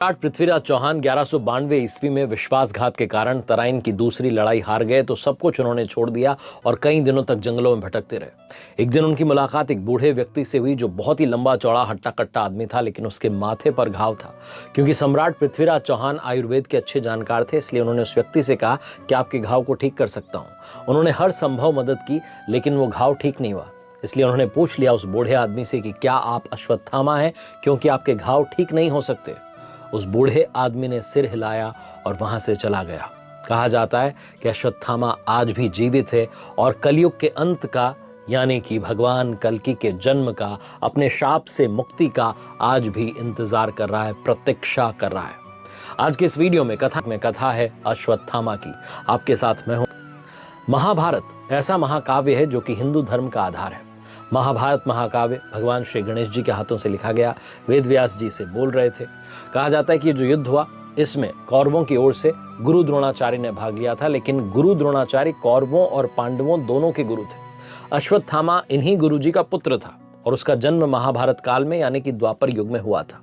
सम्राट पृथ्वीराज चौहान 1192 ईस्वी में विश्वासघात के कारण तराइन की दूसरी लड़ाई हार गए तो सब कुछ उन्होंने छोड़ दिया और कई दिनों तक जंगलों में भटकते रहे। एक दिन उनकी मुलाकात एक बूढ़े व्यक्ति से हुई जो बहुत ही लंबा चौड़ा हट्टा कट्टा आदमी था, लेकिन उसके माथे पर घाव था। क्योंकि सम्राट पृथ्वीराज चौहान आयुर्वेद के अच्छे जानकार थे, इसलिए उन्होंने उस व्यक्ति से कहा कि आपके घाव को ठीक कर सकता हूँ। उन्होंने हर संभव मदद की, लेकिन वो घाव ठीक नहीं हुआ। इसलिए उन्होंने पूछ लिया उस बूढ़े आदमी से कि क्या आप अश्वत्थामा हैं, क्योंकि आपके घाव ठीक नहीं हो सकते। उस बूढ़े आदमी ने सिर हिलाया और वहां से चला गया। कहा जाता है कि अश्वत्थामा आज भी जीवित है और कलयुग के अंत का, यानी कि भगवान कल्कि के जन्म का, अपने शाप से मुक्ति का आज भी इंतजार कर रहा है, प्रतीक्षा कर रहा है। आज के इस वीडियो में कथा है अश्वत्थामा की। आपके साथ मैं हूं। महाभारत ऐसा महाकाव्य है जो कि हिंदू धर्म का आधार है। महाभारत महाकाव्य भगवान श्री गणेश जी के हाथों से लिखा गया। वेद व्यास जी से बोल रहे थे। कहा जाता है कि जो युद्ध हुआ इसमें कौरवों की ओर से गुरु द्रोणाचार्य ने भाग लिया था, लेकिन गुरु द्रोणाचार्य कौरवों और पांडवों दोनों के गुरु थे। अश्वत्थामा इन्हीं गुरु जी का पुत्र था और उसका जन्म महाभारत काल में यानी कि द्वापर युग में हुआ था।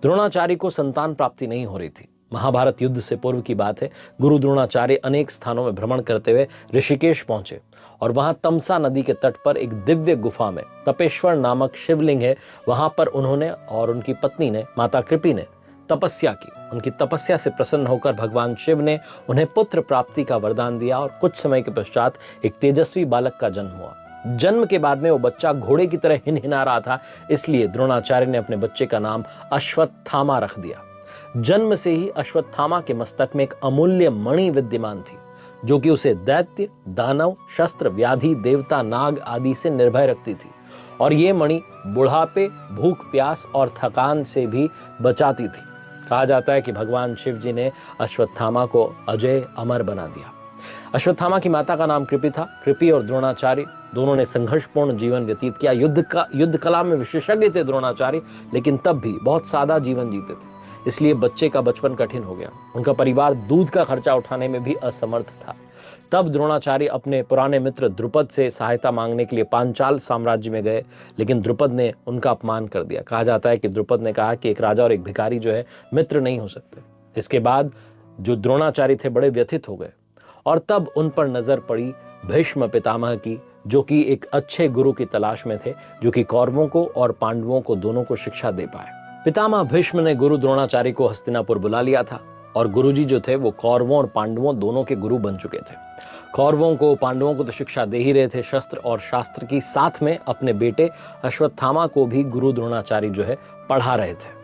द्रोणाचार्य को संतान प्राप्ति नहीं हो रही थी। महाभारत युद्ध से पूर्व की बात है। गुरु द्रोणाचार्य अनेक स्थानों में भ्रमण करते हुए ऋषिकेश पहुंचे और वहां तमसा नदी के तट पर एक दिव्य गुफा में तपेश्वर नामक शिवलिंग है, वहां पर उन्होंने और उनकी पत्नी ने, माता कृपी ने, तपस्या की। उनकी तपस्या से प्रसन्न होकर भगवान शिव ने उन्हें पुत्र प्राप्ति का वरदान दिया और कुछ समय के पश्चात एक तेजस्वी बालक का जन्म हुआ। जन्म के बाद में वो बच्चा घोड़े की तरह हिनहिना रहा था, इसलिए द्रोणाचार्य ने अपने बच्चे का नाम अश्वत्थामा रख दिया। जन्म से ही अश्वत्थामा के मस्तक में एक अमूल्य मणि विद्यमान थी, जो कि उसे दैत्य, दानव, शस्त्र, व्याधि, देवता, नाग आदि से निर्भय रखती थी। और ये मणि बुढ़ापे, भूख, प्यास और थकान से भी बचाती थी। कहा जाता है कि भगवान शिव जी ने अश्वत्थामा को अजय अमर बना दिया। अश्वत्थामा की माता का नाम कृपि था। कृपि और द्रोणाचार्य दोनों ने संघर्षपूर्ण जीवन व्यतीत किया। युद्ध कला में विशेषज्ञ थे द्रोणाचार्य, लेकिन तब भी बहुत सादा जीवन जीते थे, इसलिए बच्चे का बचपन कठिन हो गया। उनका परिवार दूध का खर्चा उठाने में भी असमर्थ था। तब द्रोणाचार्य अपने पुराने मित्र द्रुपद से सहायता मांगने के लिए पांचाल साम्राज्य में गए, लेकिन द्रुपद ने उनका अपमान कर दिया। कहा जाता है कि द्रुपद ने कहा कि एक राजा और एक भिखारी जो है मित्र नहीं हो सकते। इसके बाद जो द्रोणाचार्य थे बड़े व्यथित हो गए और तब उन पर नजर पड़ी भीष्म पितामह की, जो कि एक अच्छे गुरु की तलाश में थे, जो कि कौरवों को और पांडवों को दोनों को शिक्षा दे पाए। पितामह भीष्म ने गुरु द्रोणाचार्य को हस्तिनापुर बुला लिया था और गुरुजी जो थे वो कौरवों और पांडवों दोनों के गुरु बन चुके थे। कौरवों को, पांडवों को तो शिक्षा दे ही रहे थे शस्त्र और शास्त्र की, साथ में अपने बेटे अश्वत्थामा को भी गुरु द्रोणाचार्य जो है पढ़ा रहे थे।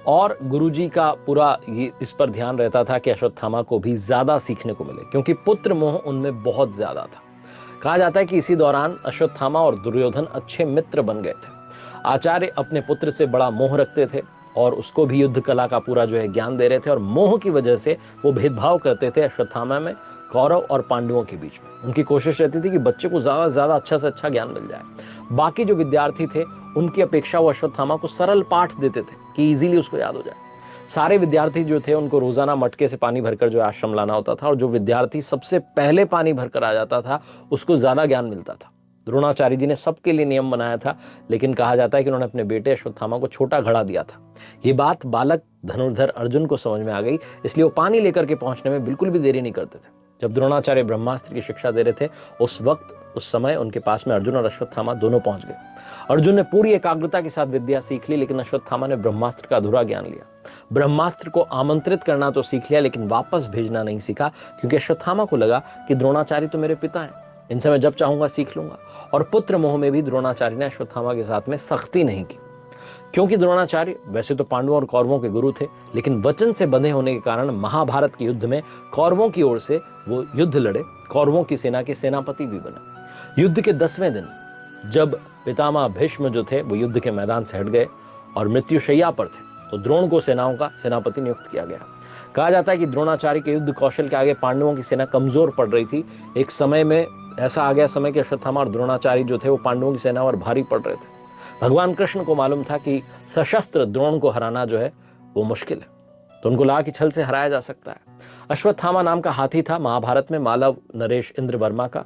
और गुरुजी का पूरा ये इस पर ध्यान रहता था कि अश्वत्थामा को भी ज्यादा सीखने को मिले, क्योंकि पुत्र मोह उनमें बहुत ज्यादा था। कहा जाता है कि इसी दौरान अश्वत्थामा और दुर्योधन अच्छे मित्र बन गए थे। आचार्य अपने पुत्र से बड़ा मोह रखते थे और उसको भी युद्ध कला का पूरा जो है ज्ञान दे रहे थे, और मोह की वजह से वो भेदभाव करते थे अश्वत्थामा में कौरव और पांडवों के बीच में। उनकी कोशिश रहती थी कि बच्चे को ज्यादा से ज्यादा अच्छा से अच्छा ज्ञान मिल जाए। बाकी जो विद्यार्थी थे उनकी अपेक्षा वो अश्वत्थामा को सरल पाठ देते थे कि इजीली उसको याद हो जाए। सारे विद्यार्थी जो थे उनको रोजाना मटके से पानी भरकर जो आश्रम लाना होता था, और जो विद्यार्थी सबसे पहले पानी भरकर आ जाता था उसको ज्यादा ज्ञान मिलता था। द्रोणाचार्य जी ने सबके लिए नियम बनाया था, लेकिन कहा जाता है कि उन्होंने अपने बेटे अश्वत्थामा को छोटा घड़ा दिया था। ये बात बालक धनुर्धर अर्जुन को समझ में आ गई, इसलिए वो पानी लेकर के पहुंचने में बिल्कुल भी देरी नहीं करते थे। जब द्रोणाचार्य ब्रह्मास्त्र की शिक्षा दे रहे थे उस समय उनके पास में अर्जुन और अश्वत्थामा दोनों पहुंच गए। अर्जुन ने पूरी एकाग्रता के साथ विद्या सीख ली, लेकिन अश्वत्थामा ने ब्रह्मास्त्र का अधूरा ज्ञान लिया। ब्रह्मास्त्र को आमंत्रित करना तो सीख लिया, लेकिन वापस भेजना नहीं सीखा, क्योंकि अश्वत्थामा को लगा कि द्रोणाचार्य तो मेरे पिता हैं, इनसे मैं जब चाहूंगा सीख लूंगा। और पुत्र मोह में भी द्रोणाचार्य ने अश्वत्थामा के साथ में सख्ती नहीं की, क्योंकि द्रोणाचार्य वैसे तो पांडवों और कौरवों के गुरु थे, लेकिन वचन से बंधे होने के कारण महाभारत के युद्ध में कौरवों की ओर से वो युद्ध लड़े, कौरवों की सेना के सेनापति भी बने। युद्ध के 10वें दिन जब पितामह भीष्म जो थे वो युद्ध के मैदान से हट गए और मृत्युशैया पर थे, तो द्रोण को सेनाओं का सेनापति नियुक्त किया गया। कहा जाता है कि द्रोणाचार्य के युद्ध कौशल के आगे पांडवों की सेना कमजोर पड़ रही थी। एक समय में ऐसा आ गया समय कि अश्वत्थामा और द्रोणाचार्य जो थे वो पांडवों की सेना और भारी पड़ रहे थे। भगवान कृष्ण को मालूम था कि सशस्त्र द्रोण को हराना जो है वो मुश्किल है, तो उनको लगा कि छल से हराया जा सकता है। अश्वत्थामा नाम का हाथी था महाभारत में मालव नरेश इंद्र वर्मा का,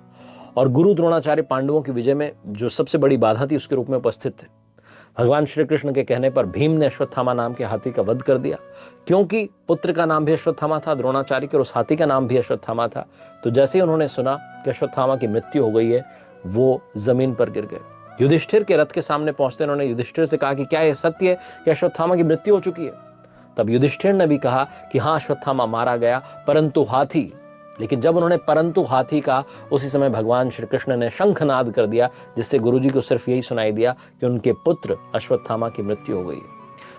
और गुरु द्रोणाचार्य पांडवों की विजय में जो सबसे बड़ी बाधा थी उसके रूप में उपस्थित थे। भगवान श्री कृष्ण के कहने पर भीम ने अश्वत्थामा नाम के हाथी का वध कर दिया। क्योंकि पुत्र का नाम भी अश्वत्थामा था द्रोणाचार्य के, और उस हाथी का नाम भी अश्वत्थामा था, तो जैसे ही उन्होंने सुना कि अश्वत्थामा की मृत्यु हो गई है, वो जमीन पर गिर गए। युधिष्ठिर के रथ के सामने पहुंचते उन्होंने युधिष्ठिर से कहा कि क्या यह सत्य है कि अश्वत्थामा की मृत्यु हो चुकी है? तब युधिष्ठिर ने भी कहा कि हाँ, अश्वत्थामा मारा गया, परंतु हाथी। लेकिन जब उन्होंने परंतु हाथी का, उसी समय भगवान श्री कृष्ण ने शंखनाद कर दिया, जिससे गुरुजी को सिर्फ यही सुनाई दिया कि उनके पुत्र अश्वत्थामा की मृत्यु हो गई है।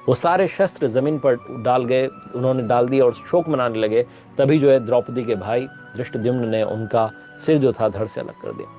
वो सारे शस्त्र जमीन पर उन्होंने डाल दिए और शोक मनाने लगे। तभी जो है द्रौपदी के भाई धृष्टद्युम्न ने उनका सिर जो था धड़ से अलग कर दिया।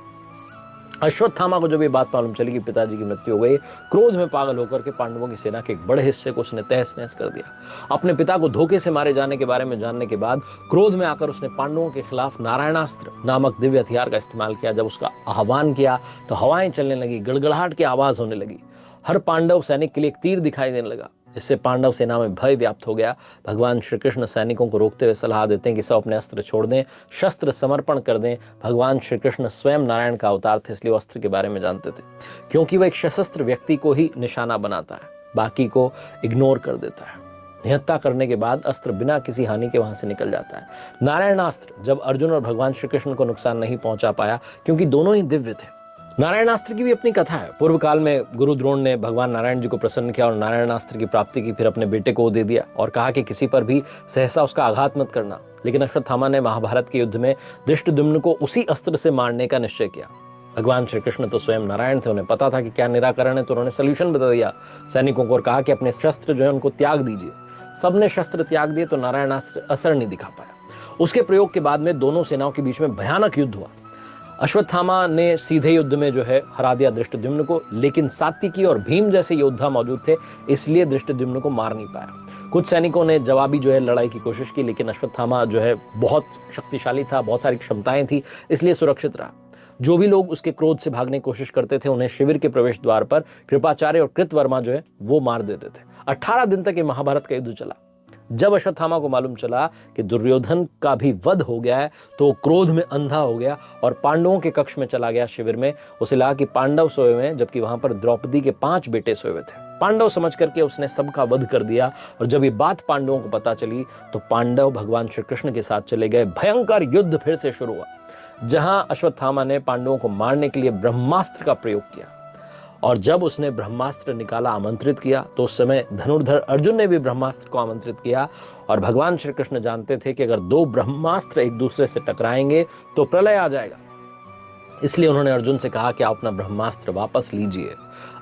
अश्वत्थामा को जब ये बात मालूम चली कि पिताजी की मृत्यु हो गई, क्रोध में पागल होकर के पांडवों की सेना के एक बड़े हिस्से को उसने तहस नहस कर दिया। अपने पिता को धोखे से मारे जाने के बारे में जानने के बाद क्रोध में आकर उसने पांडवों के खिलाफ नारायणास्त्र नामक दिव्य हथियार का इस्तेमाल किया। जब उसका आह्वान किया तो हवाएं चलने लगी, गड़गड़ाहट की आवाज होने लगी। हर पांडव सैनिक के लिए एक तीर दिखाई देने लगा, जिससे पांडव सेना में भय व्याप्त हो गया। भगवान श्री कृष्ण सैनिकों को रोकते हुए सलाह देते हैं कि सब अपने अस्त्र छोड़ दें, शस्त्र समर्पण कर दें। भगवान श्री कृष्ण स्वयं नारायण का अवतार थे, इसलिए वो अस्त्र के बारे में जानते थे, क्योंकि वह एक सशस्त्र व्यक्ति को ही निशाना बनाता है, बाकी को इग्नोर कर देता है। निहत्था करने के बाद अस्त्र बिना किसी हानि के वहां से निकल जाता है। नारायणास्त्र जब अर्जुन और भगवान श्री कृष्ण को नुकसान नहीं पहुंचा पाया, क्योंकि दोनों ही दिव्य थे। नारायणास्त्र की भी अपनी कथा है। पूर्व काल में गुरु द्रोण ने भगवान नारायण जी को प्रसन्न किया और नारायणास्त्र की प्राप्ति की, फिर अपने बेटे को दे दिया और कहा कि किसी पर भी सहसा उसका आघात मत करना। लेकिन अश्वत्थामा ने महाभारत के युद्ध में धृष्टद्युम्न को उसी अस्त्र से मारने का निश्चय किया। भगवान श्री कृष्ण तो स्वयं नारायण थे, उन्हें पता था कि क्या निराकरण है, तो उन्होंने सोल्यूशन बता दिया सैनिकों को और कहा कि अपने शस्त्र जो है उनको त्याग दीजिए। सबने शस्त्र त्याग दिए तो नारायणास्त्र असर नहीं दिखा पाया। उसके प्रयोग के बाद में दोनों सेनाओं के बीच में भयानक युद्ध हुआ। अश्वत्थामा ने सीधे युद्ध में जो है हरा दिया धृष्टद्युम्न को, लेकिन सात्विकी और भीम जैसे योद्धा मौजूद थे, इसलिए धृष्टद्युम्न को मार नहीं पाया। कुछ सैनिकों ने जवाबी जो है लड़ाई की कोशिश की, लेकिन अश्वत्थामा जो है बहुत शक्तिशाली था, बहुत सारी क्षमताएं थी, इसलिए सुरक्षित रहा। जो भी लोग उसके क्रोध से भागने की कोशिश करते थे, उन्हें शिविर के प्रवेश द्वार पर कृपाचार्य और कृतवर्मा जो है वो मार देते थे। 18 दिन तक ये महाभारत का युद्ध चला। जब अश्वत्थामा को मालूम चला कि दुर्योधन का भी वध हो गया है, तो क्रोध में अंधा हो गया और पांडवों के कक्ष में चला गया शिविर में। उसे लगा कि पांडव सोए हुए हैं, जबकि वहां पर द्रौपदी के 5 बेटे सोए हुए थे। पांडव समझ करके उसने सबका वध कर दिया। और जब ये बात पांडवों को पता चली तो पांडव भगवान श्री कृष्ण के साथ चले गए। भयंकर युद्ध फिर से शुरू हुआ, जहां अश्वत्थामा ने पांडवों को मारने के लिए ब्रह्मास्त्र का प्रयोग किया। और जब उसने ब्रह्मास्त्र निकाला, आमंत्रित किया, तो उस समय धनुर्धर अर्जुन ने भी ब्रह्मास्त्र को आमंत्रित किया। और भगवान श्री कृष्ण जानते थे कि अगर 2 ब्रह्मास्त्र एक दूसरे से टकराएंगे तो प्रलय आ जाएगा। इसलिए उन्होंने अर्जुन से कहा कि आप अपना ब्रह्मास्त्र वापस लीजिए।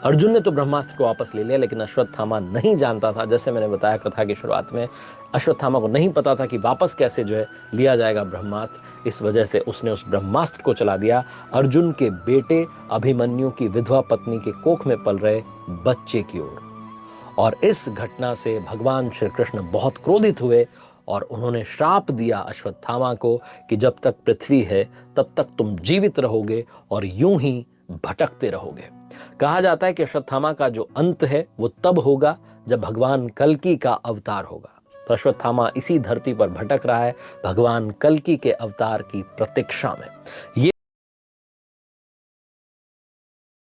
अर्जुन ने तो ब्रह्मास्त्र को वापस ले लिया, लेकिन अश्वत्थामा नहीं जानता था, जैसे मैंने बताया कथा की शुरुआत में, अश्वत्थामा को नहीं पता था कि वापस कैसे जो है लिया जाएगा ब्रह्मास्त्र। इस वजह से उसने उस ब्रह्मास्त्र को चला दिया अर्जुन के बेटे अभिमन्यु की विधवा पत्नी के कोख में पल रहे बच्चे की ओर। और इस घटना से भगवान श्री कृष्ण बहुत क्रोधित हुए और उन्होंने श्राप दिया अश्वत्थामा को कि जब तक पृथ्वी है तब तक तुम जीवित रहोगे और यूं ही भटकते रहोगे। कहा जाता है कि अश्वत्थामा का जो अंत है वो तब होगा जब भगवान कल्कि का अवतार होगा। तो अश्वत्थामा इसी धरती पर भटक रहा है भगवान कल्कि के अवतार की प्रतीक्षा में। ये